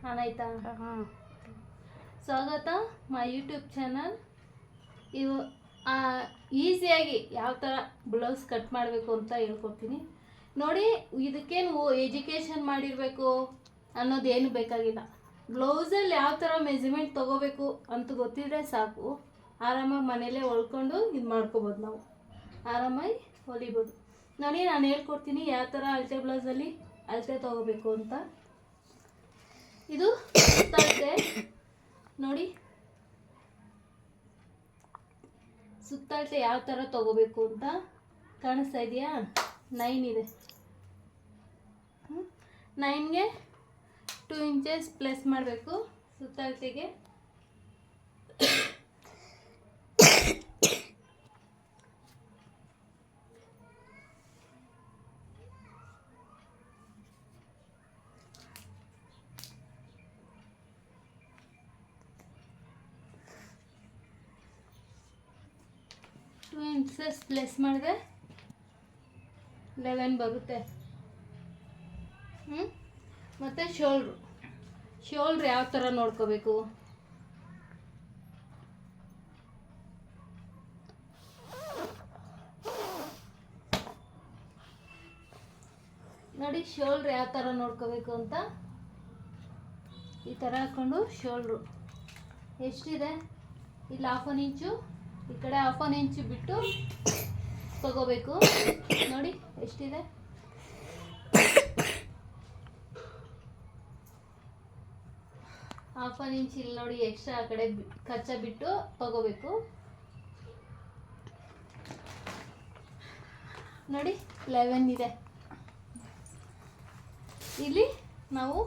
ಆನಾಯ್ತಾ? ಸ್ವಾಗತ my YouTube channel. ಇವು ಈಸಿಯಾಗಿ ಯಾವ ಥರ ಬ್ಲೌಸ್ ಕಟ್ ಮಾಡಬೇಕು ಅಂತ ಹೇಳ್ಕೊಡ್ತೀನಿ ನೋಡಿ. ಇದಕ್ಕೇನು ಎಜುಕೇಷನ್ ಮಾಡಿರಬೇಕು ಅನ್ನೋದೇನು ಬೇಕಾಗಿಲ್ಲ. ಬ್ಲೌಸಲ್ಲಿ ಯಾವ ಥರ ಮೆಜರ್ಮೆಂಟ್ ತೊಗೋಬೇಕು ಅಂತ ಗೊತ್ತಿದ್ರೆ ಸಾಕು. ಆರಾಮಾಗಿ ಮನೇಲೇ ಹೊಲ್ಕೊಂಡು ಇದು ಮಾಡ್ಕೋಬೋದು, ನಾವು ಆರಾಮಾಗಿ ಹೊಲಿಬೋದು ನೋಡಿ. ನಾನು ಹೇಳ್ಕೊಡ್ತೀನಿ ಯಾವ ಥರ ಅಳತೆ ಬ್ಲೌಸಲ್ಲಿ ಅಳತೆ ತೊಗೋಬೇಕು ಅಂತ. ಇದು ಸುತ್ತಳತೆ ನೋಡಿ, ಸುತ್ತಳತೆ ಯಾವ ಥರ ತೊಗೋಬೇಕು ಅಂತ ಕಾಣಿಸ್ತಾ ಇದೆಯಾ? 9 ಇದೆ. 9ಗೆ 2 ಇಂಚಸ್ ಪ್ಲಸ್ ಮಾಡಬೇಕು ಸುತ್ತಳತೆಗೆ. ಇಂಚಸ್ ಪ್ಲಸ್ ಮಾಡಿದ್ರೆ 11 ಬರುತ್ತೆ. ಮತ್ತು ಶೋಲ್ಡ್ರ್ ಯಾವ ಥರ ನೋಡ್ಕೋಬೇಕು? ನೋಡಿ, ಶೋಲ್ಡ್ರ್ ಯಾವ ಥರ ನೋಡ್ಕೋಬೇಕು ಅಂತ ಈ ಥರ ಹಾಕ್ಕೊಂಡು ಶೋಲ್ಡ್ರು ಎಷ್ಟಿದೆ ಇಲ್ಲಿ 1/2 ಇಂಚು, ಈ ಕಡೆ 1/2 ಇಂಚು ಬಿಟ್ಟು ತಗೋಬೇಕು. ನೋಡಿ ಎಷ್ಟಿದೆ, ಹಾಫ್ ಇಂಚ್ ಇಲ್ಲಿ ನೋಡಿ ಎಕ್ಸ್ಟ್ರಾ ಆ ಕಡೆ ಕಚ್ಚಾ ಬಿಟ್ಟು ತಗೋಬೇಕು. ನೋಡಿ 11 ಇದೆ. ಇಲ್ಲಿ ನಾವು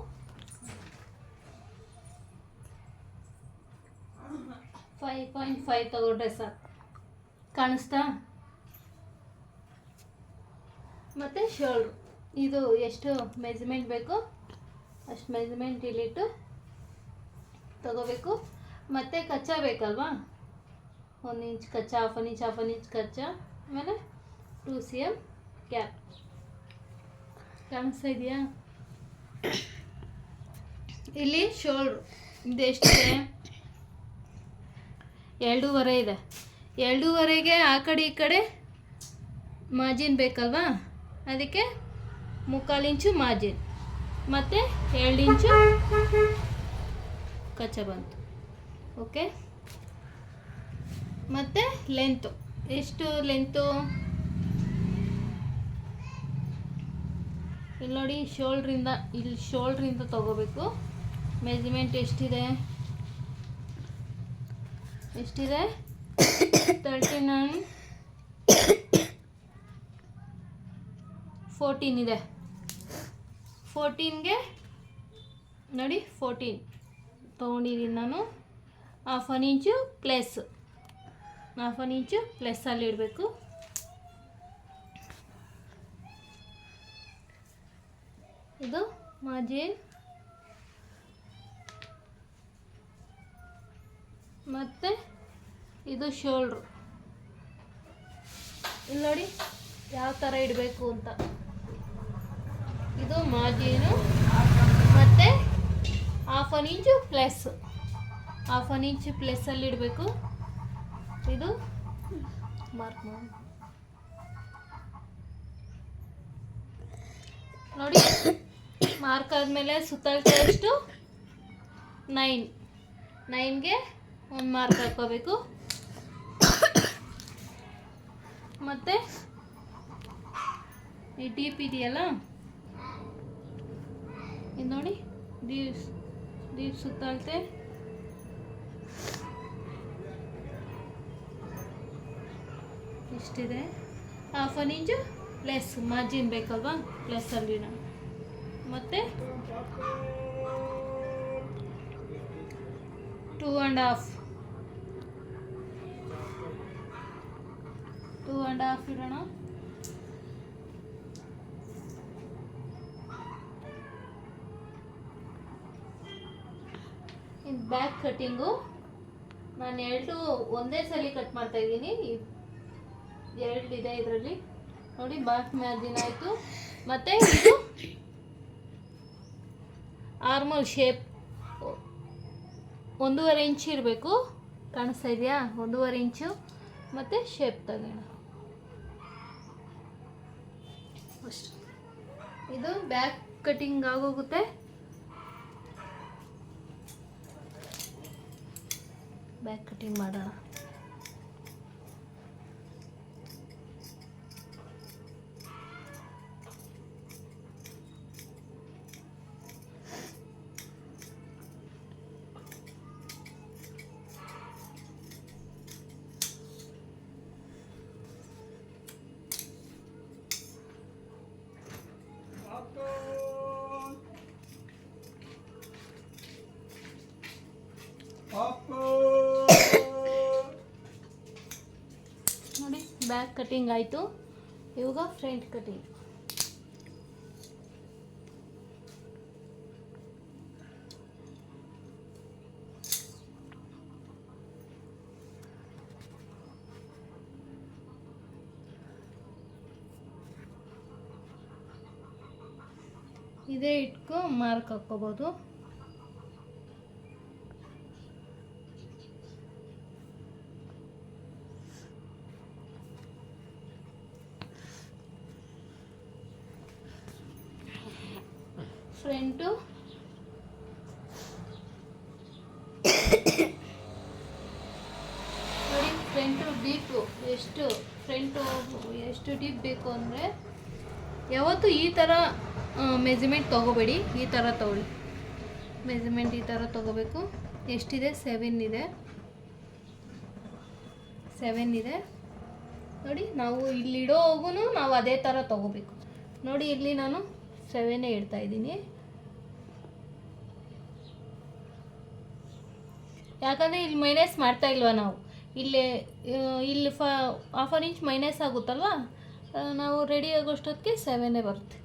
5.5 ತಗೊಂಡ್ರೆ ಸಾಕು. ಕಾಣಿಸ್ತಾ? ಮತ್ತು ಶೋಲ್ಡ್ರು ಇದು ಎಷ್ಟು ಮೆಜರ್ಮೆಂಟ್ ಬೇಕು ಅಷ್ಟು ಮೆಜರ್ಮೆಂಟ್ ಇಲ್ಲಿಟ್ಟು ತಗೋಬೇಕು. ಮತ್ತು ಕಚ್ಚಾ ಬೇಕಲ್ವಾ? 1 ಇಂಚ್ ಕಚ್ಚಾ, 1/2 ಇಂಚ್ ಕಚ್ಚಾ, ಆಮೇಲೆ 2 cm ಗ್ಯಾಪ್. ಕಾಣಿಸ್ತಾ ಇದೆಯಾ? ಇಲ್ಲಿ ಶೋಲ್ಡ್ರು ಇದು ಎಷ್ಟಿದೆ? 2.5 ಇದೆ. 2.5ಗೆ ಆ ಕಡೆ ಈ ಕಡೆ ಮಾರ್ಜಿನ್ ಬೇಕಲ್ವಾ? ಅದಕ್ಕೆ 3/4 ಇಂಚು ಮಾರ್ಜಿನ್ ಮತ್ತು 2 ಇಂಚು ಕಚ್ಚಾ ಬಂತು. ಓಕೆ. ಮತ್ತು ಲೆಂತು ಎಷ್ಟು? ಲೆಂತು ಇಲ್ಲಿ ನೋಡಿ, ಶೋಲ್ಡ್ರಿಂದ ತಗೋಬೇಕು. ಮೆಜರ್ಮೆಂಟ್ ಎಷ್ಟಿದೆ? 39, 14 ಇದೆ. 14ಗೆ ನೋಡಿ 14 ತೊಗೊಂಡಿದ್ದೀನಿ ನಾನು. 1/2 ಇಂಚು ಪ್ಲಸ್, 1/2 ಇಂಚು ಪ್ಲಸ್ಸಲ್ಲಿ ಇಡಬೇಕು. ಇದು ಮಾರ್ಜಿನ್ ಮತ್ತು ಇದು ಶೋಲ್ಡ್ರು. ಇಲ್ಲಿ ನೋಡಿ ಯಾವ ಥರ ಇಡಬೇಕು ಅಂತ. ಇದು ಮಾರ್ಜಿನು ಮತ್ತು 1/2 ಇಂಚು ಪ್ಲಸ್, 1/2 ಇಂಚು ಪ್ಲಸ್ಸಲ್ಲಿ ಇಡಬೇಕು. ಇದು ಮಾರ್ಕ್ ಮಾಡಿ ನೋಡಿ. ಮಾರ್ಕ್ ಆದಮೇಲೆ ಸುತ್ತಳತೆ ಎಷ್ಟು? 9ಗೆ 1 ಮಾರ್ಕ್ ಹಾಕೋಬೇಕು. ಮತ್ತು ಈ ಡೀಪ್ ಇದೆಯಲ್ಲ, ಇದು ನೋಡಿ, ಡೀಪ್ ಸುತ್ತಳತೆ ಇಷ್ಟಿದೆ. 1/2 ಇಂಚು ಪ್ಲಸ್ ಮಾರ್ಜಿನ್ ಬೇಕಲ್ವಾ? ಪ್ಲಸ್ಸಲ್ಲಿ ಮತ್ತು 2.5 ಇಡೋಣ. ಇದು ಬ್ಯಾಕ್ ಕಟ್ಟಿಂಗು. ನಾನು 2 ಒಂದೇ ಸಲ ಕಟ್ ಮಾಡ್ತಾಯಿದ್ದೀನಿ. 2 ಇದೆ ಇದರಲ್ಲಿ ನೋಡಿ. ಬ್ಯಾಕ್ ಮಾರ್ಜಿನ್ ಆಯಿತು. ಮತ್ತು ಇದು ಆರ್ಮಲ್ ಶೇಪ್ 1.5 ಇಂಚ್ ಇರಬೇಕು. ಕಾಣಿಸ್ತಾ ಇದೆಯಾ? 1.5 ಇಂಚು. ಮತ್ತು ಶೇಪ್ ತೆಗೋಣ ಅಷ್ಟು. ಇದು ಬ್ಯಾಕ್ ಕಟಿಂಗ್ ಆಗೋಗುತ್ತೆ. ಬ್ಯಾಕ್ ಕಟಿಂಗ್ ಮಾಡೋಣ. ನೋಡಿ, ಬ್ಯಾಕ್ ಕಟಿಂಗ್ ಆಯಿತು. ಇವಾಗ ಫ್ರಂಟ್ ಕಟಿಂಗ್. ಇದೇ ಇಟ್ಕೊ ಮಾರ್ಕ್ ಹಾಕ್ಕೋಬೋದು. ಫ್ರಂಟು ನೋಡಿ, ಫ್ರಂಟು ಡೀಪು ಎಷ್ಟು ಡೀಪ್ ಬೇಕು ಅಂದರೆ, ಯಾವತ್ತೂ ಈ ಥರ ಮೆಜರ್ಮೆಂಟ್ ತೊಗೋಬೇಡಿ. ಈ ಥರ ತೊಗೊಳ್ಳಿ. ಮೆಜರ್ಮೆಂಟ್ ಈ ಥರ ತೊಗೋಬೇಕು. ಎಷ್ಟಿದೆ? 7 ಇದೆ ನೋಡಿ. ನಾವು ಇಲ್ಲಿಡೋಗೂ ನಾವು ಅದೇ ಥರ ತೊಗೋಬೇಕು. ನೋಡಿ, ಇಲ್ಲಿ ನಾನು 7 ಇಡ್ತಾ ಇದ್ದೀನಿ. ಯಾಕಂದರೆ ಇಲ್ಲಿ ಮೈನಸ್ ಮಾಡ್ತಾ ಇಲ್ವಾ ನಾವು, ಇಲ್ಲಿ 1/2 ಇಂಚ್ ಮೈನಸ್ ಆಗುತ್ತಲ್ವ, ನಾವು ರೆಡಿ ಆಗೋಷ್ಟೊತ್ತಿಗೆ 7 ಬರುತ್ತೆ.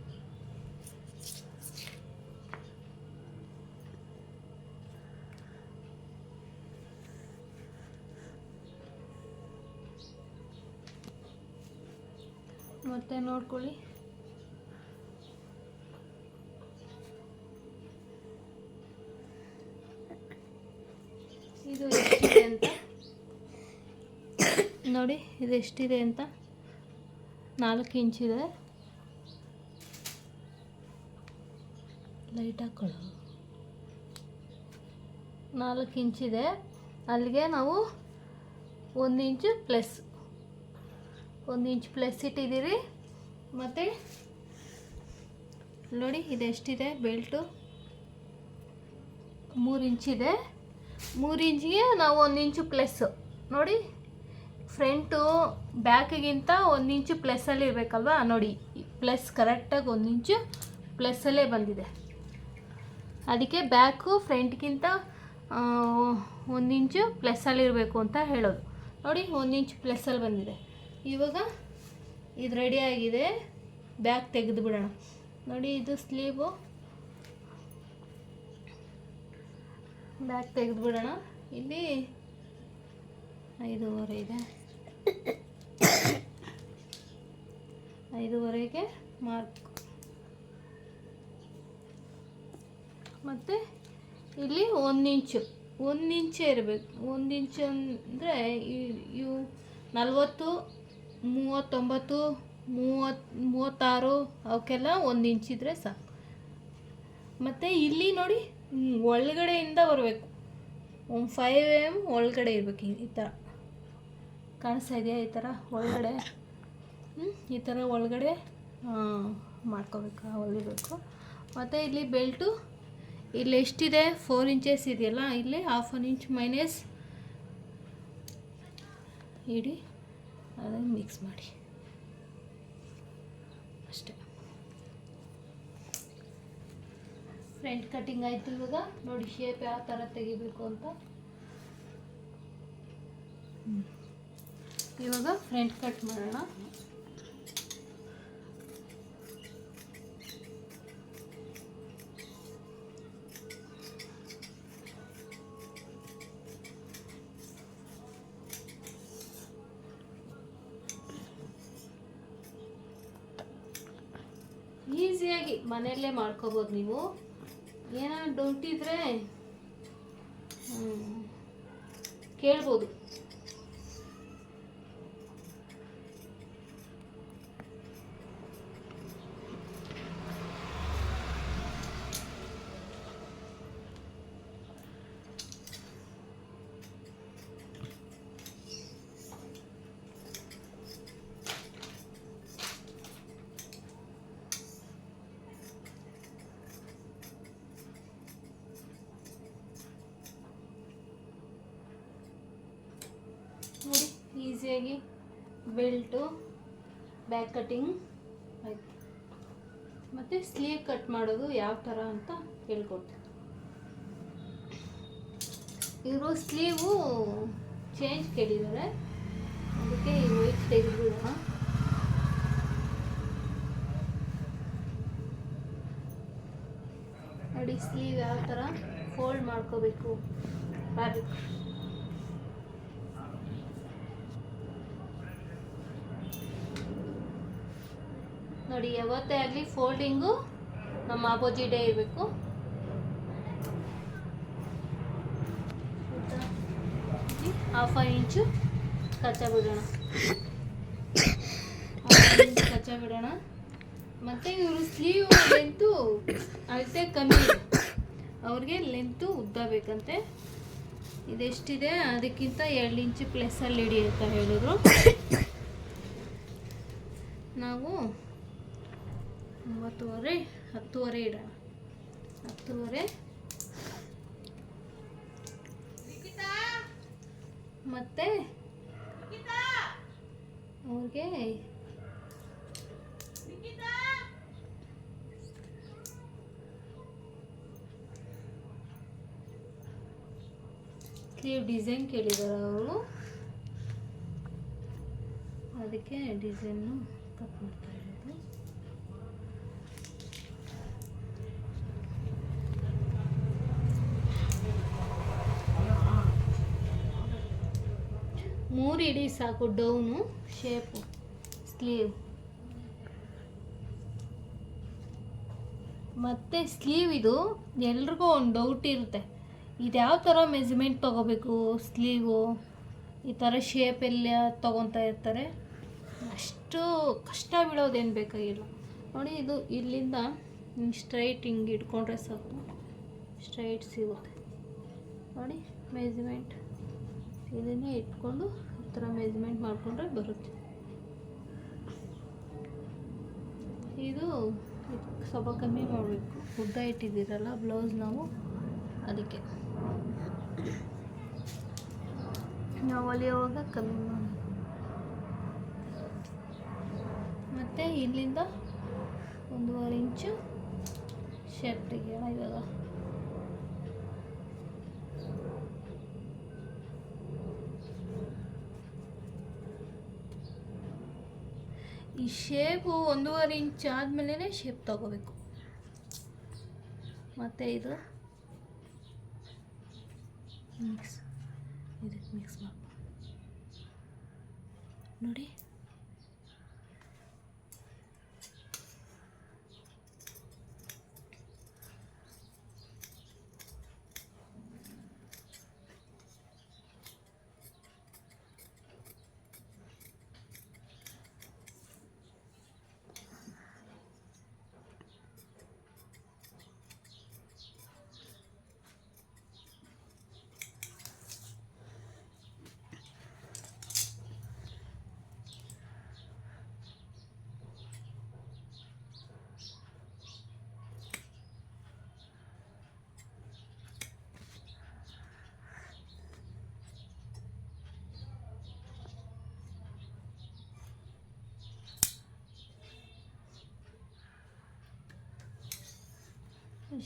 ಮತ್ತೆ ನೋಡ್ಕೊಳ್ಳಿ. ಇದು ಎಷ್ಟಿದೆ ಅಂತ ನೋಡಿ. ಇದು ಎಷ್ಟಿದೆ ಅಂತ 4 ಇಂಚಿದೆ. ಲೈಟ್ ಹಾಕೊಳ್ಳೋ. 4 ಇಂಚಿದೆ. ಅಲ್ಲಿಗೆ ನಾವು 1 ಇಂಚು ಪ್ಲಸ್ ಇಟ್ಟಿದ್ದೀರಿ. ಮತ್ತು ನೋಡಿ, ಇದೆಷ್ಟಿದೆ ಬೆಲ್ಟು? 3 ಇಂಚಿದೆ. 3 ಇಂಚಿಗೆ ನಾವು 1 ಇಂಚು ಪ್ಲಸ್ಸು. ನೋಡಿ, ಫ್ರಂಟು ಬ್ಯಾಕಿಗಿಂತ 1 ಇಂಚು ಪ್ಲಸ್ಸಲ್ಲಿ ಇರಬೇಕಲ್ವ. ನೋಡಿ, ಪ್ಲಸ್ ಕರೆಕ್ಟಾಗಿ 1 ಇಂಚು ಪ್ಲಸ್ಸಲ್ಲೇ ಬಂದಿದೆ. ಅದಕ್ಕೆ ಬ್ಯಾಕು ಫ್ರಂಟ್ಗಿಂತ 1 ಇಂಚು ಪ್ಲಸ್ಸಲ್ಲಿರಬೇಕು ಅಂತ ಹೇಳೋದು. ನೋಡಿ, 1 ಇಂಚು ಪ್ಲಸ್ಸಲ್ಲಿ ಬಂದಿದೆ. ಇವಾಗ ಇದು ರೆಡಿಯಾಗಿದೆ. ಬ್ಯಾಕ್ ತೆಗೆದು ಬಿಡೋಣ. ನೋಡಿ, ಇದು ಸ್ಲೀವು. ಬ್ಯಾಕ್ ತೆಗೆದು ಬಿಡೋಣ. ಇಲ್ಲಿ 5.5 ಇದೆ. 5.5ಗೆ ಮಾರ್ಕ್. ಮತ್ತು ಇಲ್ಲಿ 1 ಇಂಚು, 1 ಇಂಚೇ ಇರಬೇಕು. 1 ಇಂಚು ಅಂದರೆ ಇವು 40, 39, 36 ಅವಕ್ಕೆಲ್ಲ 1 ಇಂಚಿದ್ರೆ ಸಾಕು. ಮತ್ತು ಇಲ್ಲಿ ನೋಡಿ, ಒಳಗಡೆಯಿಂದ ಬರಬೇಕು. 5 mm ಒಳಗಡೆ ಇರಬೇಕು. ಈ ಥರ ಕಾಣಿಸ್ತಾ ಇದೆಯಾ? ಈ ಥರ ಒಳಗಡೆ, ಈ ಥರ ಒಳಗಡೆ ಮಾಡ್ಕೋಬೇಕು, ಹೊಲಿಬೇಕು. ಮತ್ತು ಇಲ್ಲಿ ಬೆಲ್ಟು ಇಲ್ಲಿ ಎಷ್ಟಿದೆ? 4 ಇಂಚಸ್ ಇದೆಯಲ್ಲ, ಇಲ್ಲಿ 1/2 ಇಂಚ್ ಮೈನಸ್ ಇಡಿ, ಅದನ್ನು ಮಿಕ್ಸ್ ಮಾಡಿ ಅಷ್ಟೇ. ಫ್ರಂಟ್ ಕಟಿಂಗ್ ಆಯಿತು. ಇವಾಗ ನೋಡಿ ಶೇಪ್ ಯಾವ ಥರ ತೆಗಿಬೇಕು ಅಂತ. ಇವಾಗ ಫ್ರಂಟ್ ಕಟ್ ಮಾಡೋಣ. ಈಸಿಯಾಗಿ ಮನೆಯಲ್ಲೇ ಮಾಡ್ಕೋಬೋದು ನೀವು. ಏನಾದ್ರು ಡೌಟ್ ಇದ್ದರೆ ಕೇಳ್ಬೋದು. ನೋಡಿ ಈಸಿಯಾಗಿ ಬೆಲ್ಟು, ಬ್ಯಾಕ್ ಕಟಿಂಗ್ ಆಯಿತು. ಮತ್ತು ಸ್ಲೀವ್ ಕಟ್ ಮಾಡೋದು ಯಾವ ಥರ ಅಂತ ಹೇಳ್ಕೊಡ್ತೀನಿ. ಇವರು ಸ್ಲೀವು ಚೇಂಜ್ ಕೇಳಿದ್ದಾರೆ, ಅದಕ್ಕೆ ಈ ವೈಟ್ ತೆಗೆದುಬಿಡೋಣ. ನೋಡಿ ಸ್ಲೀವ್ ಯಾವ ಥರ ಫೋಲ್ಡ್ ಮಾಡ್ಕೋಬೇಕು ಫ್ಯಾಬ್ರಿಕ್. ನೋಡಿ ಯಾವತ್ತೇ ಆಗಲಿ ಫೋಲ್ಡಿಂಗು ನಮ್ಮ ಆಪೋಸಿಟೇ ಇರಬೇಕು. ಹಾಫ್ ಇಂಚು ಕಚ್ಚಾ ಬಿಡೋಣ, ಮತ್ತು ಇವರು ಸ್ಲೀವ್ ಲೆಂತು ಅಳತೆ ಕಮ್ಮಿ ಇದೆ, ಅವ್ರಿಗೆ ಲೆಂತು ಉದ್ದ ಬೇಕಂತೆ. ಇದೆಷ್ಟಿದೆ ಅದಕ್ಕಿಂತ 2 ಇಂಚು ಪ್ಲಸ್ಸಲ್ಲಿ ಇಡಿ ಅಂತ ಹೇಳಿದ್ರು. ನಾವು 9:30 10:30 ಇಡೋಣ. 10:30 ಮತ್ತು ಅವ್ರಿಗೆ ಸ್ಲೀವ್ ಡಿಸೈನ್ ಕೇಳಿದ್ದಾರೆ ಅವರು, ಅದಕ್ಕೆ ಡಿಸೈನು ಕಟ್ ಮಾಡ್ತಾ ಇರೋದು. ಮೂರು ಇಡಿ ಸಾಕು ಡೌನು ಶೇಪು ಸ್ಲೀವ್. ಮತ್ತು ಸ್ಲೀವ್ ಇದು ಎಲ್ರಿಗೂ ಒಂದು ಡೌಟ್ ಇರುತ್ತೆ, ಇದು ಯಾವ ಥರ ಮೆಜರ್ಮೆಂಟ್ ತೊಗೋಬೇಕು ಸ್ಲೀವು, ಈ ಥರ ಶೇಪೆಲ್ಲ ತೊಗೊತಾ ಇರ್ತಾರೆ. ಅಷ್ಟು ಕಷ್ಟ ಬೀಳೋದೇನು ಬೇಕಾಗಿಲ್ಲ. ನೋಡಿ ಇದು ಇಲ್ಲಿಂದ ಸ್ಟ್ರೈಟ್ ಹಿಂಗೆ ಇಟ್ಕೊಂಡ್ರೆ ಸಾಕು, ಸ್ಟ್ರೈಟ್ ಸಿಗುತ್ತೆ. ನೋಡಿ ಮೆಜರ್ಮೆಂಟ್ ಇದನ್ನೇ ಇಟ್ಕೊಂಡು ಈ ಥರ ಮೆಜರ್ಮೆಂಟ್ ಮಾಡಿಕೊಂಡ್ರೆ ಬರುತ್ತೆ. ಇದು ಸ್ವಲ್ಪ ಕಮ್ಮಿ ಮಾಡಬೇಕು, ಉದ್ದ ಇಟ್ಟಿದ್ದೀರಲ್ಲ ಬ್ಲೌಸ್ ನಾವು, ಅದಕ್ಕೆ ನಾವು ಹೊಲಿಯುವಾಗ ಕಮ್ಮಿ ಮಾಡಿ. ಮತ್ತು ಇಲ್ಲಿಂದ 1.5 ಇಂಚು ಶೇಪ್ ತೆಗಿಯೋಣ ಇವಾಗ. ಈ ಶೇಪು 1.5 ಇಂಚ್ ಆದಮೇಲೆ ಶೇಪ್ ತಗೋಬೇಕು. ಮತ್ತು ಇದು ಇದಕ್ಕೆ ಮಿಕ್ಸ್ ಮಾಡಿ ನೋಡಿ.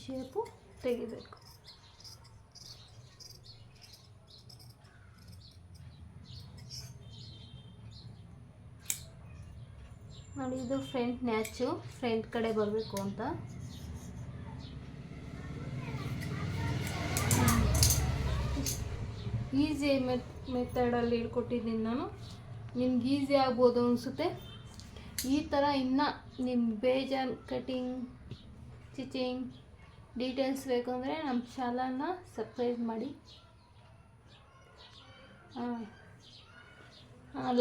ಶೇಪು ತೆಗಿಬೇಕು. ನೋಡಿ ಇದು ಫ್ರಂಟ್ ನ್ಯಾಚು, ಫ್ರಂಟ್ ಕಡೆ ಬರಬೇಕು ಅಂತ. ಈಸಿ ಮೆಥಡಲ್ಲಿ ಹೇಳ್ಕೊಟ್ಟಿದ್ದೀನಿ ನಾನು, ನಿಮ್ಗೆ ಈಸಿ ಆಗ್ಬೋದು ಅನಿಸುತ್ತೆ. ಈ ಥರ ಇನ್ನು ನಿಮ್ಮ ಬೇಜಾನ್ ಕಟಿಂಗ್, ಸ್ಟಿಚಿಂಗ್ ಡೀಟೇಲ್ಸ್ ಬೇಕು ಅಂದರೆ ನಮ್ಮ ಚಾನಲ್ನ ಸಬ್ಸ್ಕ್ರೈಬ್ ಮಾಡಿ.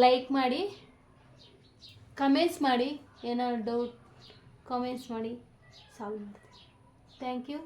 ಲೈಕ್ ಮಾಡಿ, ಕಮೆಂಟ್ಸ್ ಮಾಡಿ, ಏನಾದ್ರು ಡೌಟ್ ಕಮೆಂಟ್ಸ್ ಮಾಡಿ ಸಾಲ್ವ್ ಮಾಡ್ತೀನಿ. Thank you.